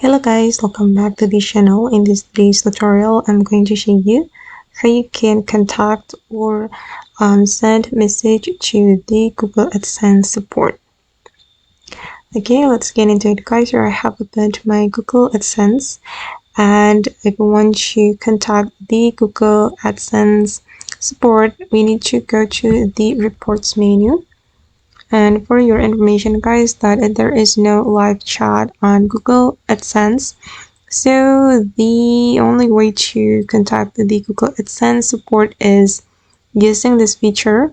Hello guys, welcome back to the channel. In this today's tutorial, I'm going to show you how you can contact or send message to the Google AdSense support. Okay, let's get into it guys. Here I have opened my Google AdSense, and if we want to contact the Google AdSense support, we need to go to the reports menu. And for your information guys, that there is no live chat on Google AdSense, so the only way to contact the Google AdSense support is using this feature,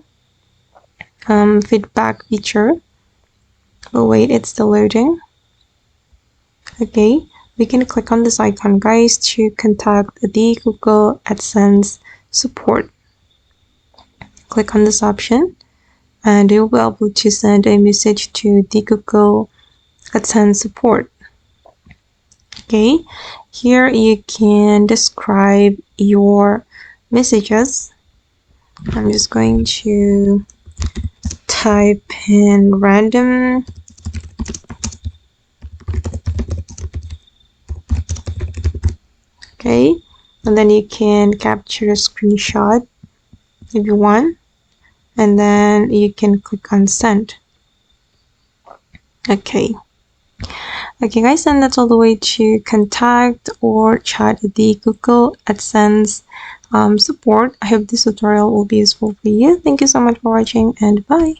feedback feature. Oh wait, it's still loading. Okay, we can click on this icon guys to contact the Google AdSense support. Click on this option and you'll be able to send a message to the Google AdSense support. Okay, here you can describe your messages. I'm just going to type in random okay, and then you can capture a screenshot if you want, and then you can click on send. Okay guys, and that's all the way to contact or chat the Google AdSense support. I hope this tutorial will be useful for you. Thank you so much for watching, and bye.